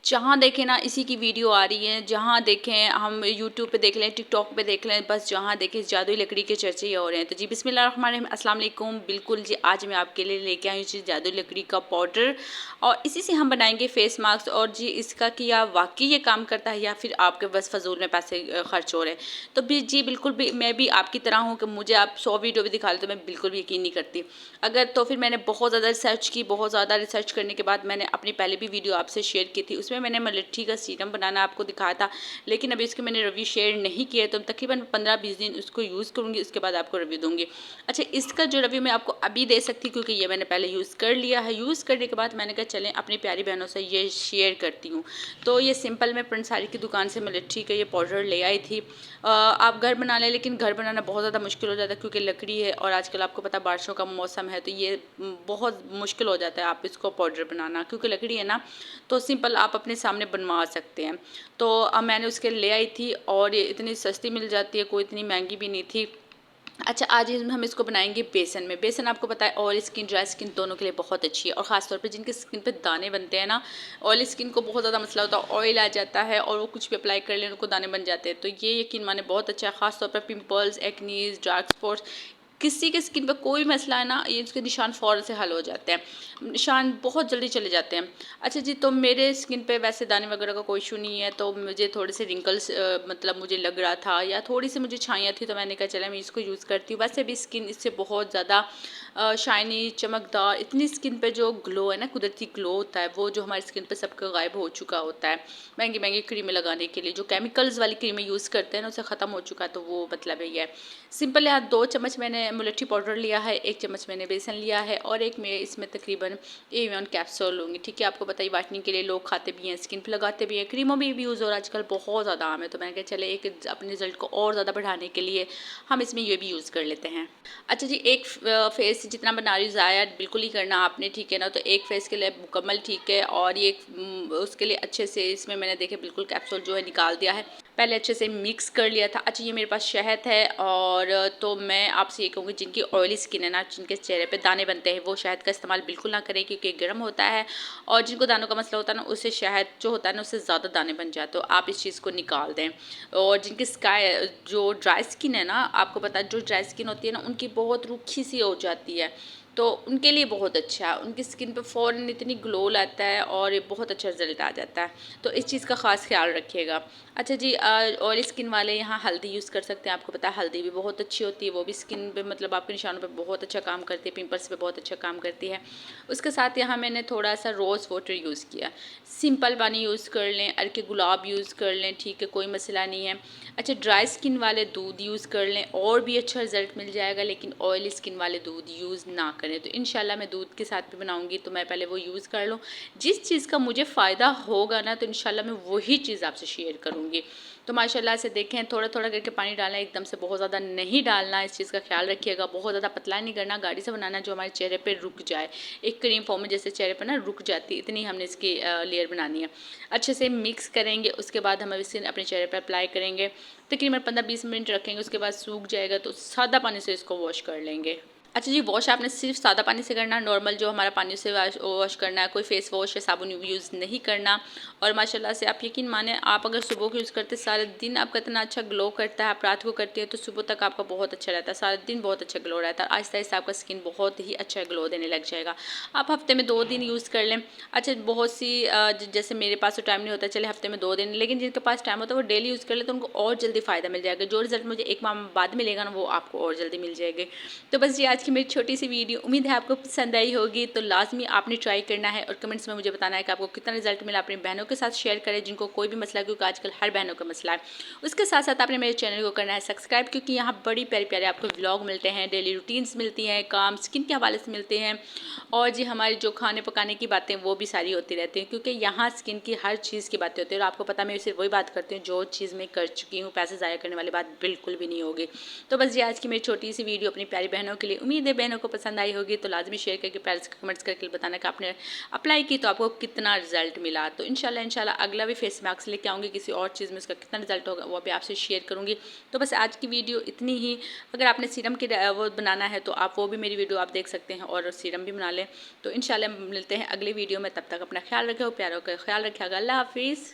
जहाँ देखें ना इसी की वीडियो आ रही है, जहाँ देखें हम यूट्यूब पे देख लें, टिकटॉक पे देख लें, बस जहाँ देखें जादुई लकड़ी के चर्चे ही हो रहे हैं। तो जी बिस्मिल्लाहिर्रहमानिर्रहीम, अस्सलाम वालेकुम। बिल्कुल जी, आज मैं आपके लिए लेके आई हूँ जी जादुई लकड़ी का पाउडर, और इसी से हम बनाएंगे फेस मास्क। और जी इसका क्या वाकई ये काम करता है या फिर आपके बस फजूल में पैसे खर्च हो रहे हैं? तो भी जी बिल्कुल भी मैं भी आपकी तरह हूँ कि मुझे आप 100 वीडियो भी दिखा लें तो मैं बिल्कुल भी यकीन नहीं करती। अगर तो फिर मैंने बहुत ज़्यादा रिसर्च की, बहुत ज़्यादा रिसर्च करने के बाद मैंने अपनी पहले भी वीडियो आपसे शेयर की थी, उसमें मैंने मलेट्ठी का सीरम बनाना आपको दिखाया था, लेकिन अभी इसके मैंने रिव्यू शेयर नहीं किया, तो तकरीबन 15-20 दिन उसको यूज़ करूँगी, उसके बाद आपको रिव्यू दूँगी। अच्छा, इसका जो रिव्यू मैं आपको अभी दे सकती हूँ क्योंकि ये मैंने पहले यूज़ कर लिया है। यूज़ करने के बाद मैंने कहा चलें अपनी प्यारी बहनों से ये शेयर करती हूँ। तो ये सिंपल मैं पंसारी की दुकान से मलेट्ठी का ये पाउडर ले आई थी। आप घर बना लें, लेकिन घर बनाना बहुत ज़्यादा मुश्किल हो जाता है क्योंकि लकड़ी है और आजकल आपको पता बारिशों का मौसम है, तो ये बहुत मुश्किल हो जाता है आप इसको पाउडर बनाना, क्योंकि लकड़ी है ना। तो सिंपल आप अपने सामने बनवा सकते हैं। तो अब मैंने उसके ले आई थी और ये इतनी सस्ती मिल जाती है, कोई इतनी महंगी भी नहीं थी। अच्छा, आज हम इसको बनाएंगे बेसन में। बेसन आपको पता है ऑयल स्किन, ड्राई स्किन दोनों के लिए बहुत अच्छी है, और ख़ासतौर पे जिनकी स्किन पे दाने बनते हैं ना, ऑयल स्किन को बहुत ज़्यादा मसला होता है, ऑयल आ जाता है और वो कुछ भी अप्लाई कर लें उनको दाने बन जाते हैं। तो ये यकीन माने बहुत अच्छा है, ख़ासतौर पर पिंपल्स, एक्नीज, डार्क स्पॉट्स, किसी के स्किन पर कोई भी मसला है ना, ये उसके निशान फ़ौरन से हल हो जाते हैं, निशान बहुत जल्दी चले जाते हैं। अच्छा जी, तो मेरे स्किन पे वैसे दाने वगैरह का कोई इशू नहीं है, तो मुझे थोड़े से रिंकल्स मतलब मुझे लग रहा था या थोड़ी सी मुझे छाइयाँ थी, तो मैंने कहा चला मैं इसको यूज़ करती हूँ। वैसे भी स्किन इससे बहुत ज़्यादा शाइनी, चमकदार, इतनी स्किन पे जो ग्लो है ना, कुदरती ग्लो होता है, वो जो हमारी स्किन पे सबका गायब हो चुका होता है महंगी महंगी क्रीमें लगाने के लिए। जो केमिकल्स वाली क्रीमें यूज़ करते हैं ना, उससे ख़त्म हो चुका है। तो वो मतलब ये है सिंपल। यहाँ 2 चम्मच मैंने मुलट्ठी पाउडर लिया है, 1 चम्मच मैंने बेसन लिया है, और एक मैं इसमें तकरीबन एवियन कैप्सूल लूँगी। ठीक है, आपको बताइए वाइटनिंग के लिए लोग खाते भी हैं, स्किन पे लगाते भी हैं, क्रीमों में भी यूज़ हो रहा है आजकल, बहुत ज़्यादा आम है। तो मैंने कहा चले एक अपने रिजल्ट को और ज़्यादा बढ़ाने के लिए हम इसमें ये भी यूज़ कर लेते हैं। अच्छा जी, एक फेस जितना बना रही हूँ ज़ाया बिल्कुल ही करना आपने, ठीक है ना। तो एक फेस के लिए मुकम्मल ठीक है, और ये उसके लिए अच्छे से इसमें मैंने देखे बिल्कुल कैप्सूल जो है निकाल दिया है, पहले अच्छे से मिक्स कर लिया था। अच्छा, ये मेरे पास शहद है, और तो मैं आपसे ये कहूँगी जिनकी ऑयली स्किन है ना, जिनके चेहरे पे दाने बनते हैं, वो शहद का इस्तेमाल बिल्कुल ना करें क्योंकि गर्म होता है, और जिनको दानों का मसला होता है ना, उससे शहद जो होता है ना, उससे ज़्यादा दाने बन जाते, तो आप इस चीज़ को निकाल दें। और जिनकी स्काई जो ड्राई स्किन है ना, आपको पता है जो ड्राई स्किन होती है ना, उनकी बहुत रूखी सी हो जाती है, तो उनके लिए बहुत अच्छा है, उनकी स्किन पे फ़ौरन इतनी ग्लो लाता है और ये बहुत अच्छा रिजल्ट आ जाता है। तो इस चीज़ का ख़ास ख्याल रखिएगा। अच्छा जी, ऑयली स्किन वाले यहाँ हल्दी यूज़ कर सकते हैं, आपको पता है हल्दी भी बहुत अच्छी होती है, वो भी स्किन पे मतलब आपके निशानों पे बहुत अच्छा काम करती है, पिंपल्स पे बहुत अच्छा काम करती है। उसके साथ यहाँ मैंने थोड़ा सा रोज़ वाटर यूज़ किया, सिंपल पानी यूज़ कर लें, अर्के गुलाब यूज़ कर लें, ठीक है, कोई मसला नहीं है। अच्छा, ड्राई स्किन वाले दूध यूज़ कर लें और भी अच्छा रिजल्ट मिल जाएगा, लेकिन ऑयली स्किन वाले दूध यूज़ ना करें। तो इंशाल्लाह मैं दूध के साथ भी बनाऊंगी, तो मैं पहले वो यूज़ कर लूँ, जिस चीज़ का मुझे फ़ायदा होगा ना, तो इंशाल्लाह मैं वही चीज़ आपसे शेयर करूँगी। तो माशाल्लाह से देखें, थोड़ा थोड़ा करके पानी डालना, एकदम से बहुत ज़्यादा नहीं डालना, इस चीज़ का ख्याल रखिएगा। बहुत ज़्यादा पतला नहीं करना, गाढ़ी से बनाना जो हमारे चेहरे पे रुक जाए, एक क्रीम फॉर्म में जैसे चेहरे पर ना रुक जाती है, इतनी हमने इसकी लेयर बनानी है। अच्छे से मिक्स करेंगे, उसके बाद हम इसे अपने चेहरे पर अप्लाई करेंगे, तकरीबन 15-20 मिनट रखेंगे, उसके बाद सूख जाएगा तो सादा पानी से इसको वॉश कर लेंगे। अच्छा जी, वॉश आपने सिर्फ सादा पानी से करना, नॉर्मल जो हमारा पानी से वॉश करना है, कोई फेस वॉश या साबुन यूज़ नहीं करना। और माशाल्लाह से आप यकीन माने, आप अगर सुबह को यूज़ करते सारे दिन आपका इतना अच्छा ग्लो करता है, आप रात को करती है तो सुबह तक आपका बहुत अच्छा रहता है, सारा दिन बहुत अच्छा ग्लो रहता है, आहिस्ता आहिस्ता आपका स्किन बहुत ही अच्छा ग्लो देने लग जाएगा। आप हफ्ते में 2 दिन यूज़ कर लें। अच्छा, बहुत सी जैसे मेरे पास तो टाइम नहीं होता, चले हफ्ते में 2 दिन, लेकिन जिनके पास टाइम होता है वो डेली यूज़ कर ले, तो उनको और जल्दी फ़ायदा मिल जाएगा। जो रिजल्ट मुझे 1 माह बाद मिलेगा ना, वो आपको और जल्दी मिल जाएगी। तो बस ये आज की मेरी छोटी सी वीडियो, उम्मीद है आपको पसंद आई होगी। तो लाजमी आपने ट्राई करना है और कमेंट्स में मुझे बताना है कि आपको कितना रिजल्ट मिला। अपनी बहनों के साथ शेयर करें जिनको कोई भी मसला है, क्योंकि आजकल हर बहनों का मसला है। उसके साथ साथ आपने मेरे चैनल को करना है सब्सक्राइब, क्योंकि यहाँ बड़ी प्यारे प्यारे आपको व्लॉग मिलते हैं, डेली रूटीन्स मिलती हैं, काम स्किन के हवाले से मिलते हैं, और जी हमारी जो खाने पकाने की बातें वो भी सारी होती रहती हैं, क्योंकि यहाँ स्किन की हर चीज़ की बातें होती हैं। और आपको पता, मैं सिर्फ वही बात करती हूँ जो चीज़ मैं कर चुकी हूँ, पैसे ज़ाया करने वाली बात बिल्कुल भी नहीं होगी। तो बस ये आज की मेरी छोटी सी वीडियो अपनी प्यारी बहनों के लिए। उम्मीद है बहनों को पसंद आई होगी। तो लाजमी शेयर करके प्यार से कमेंट्स करके बताना कि आपने अप्लाई की तो आपको कितना रिजल्ट मिला। तो इंशाल्लाह अगला भी फेस मास्क लेके आऊँगी किसी और चीज़ में, उसका कितना रिजल्ट होगा वो भी आपसे शेयर करूँगी। तो बस आज की वीडियो इतनी ही। अगर आपने सीरम की वो बनाना है तो आप वो भी मेरी वीडियो आप देख सकते हैं और सीरम भी बना लें। तो इंशाल्लाह मिलते हैं अगली वीडियो में, तब तक अपना ख्याल रखें, प्यारों का ख्याल रखिएगा। अल्लाह हाफिज़।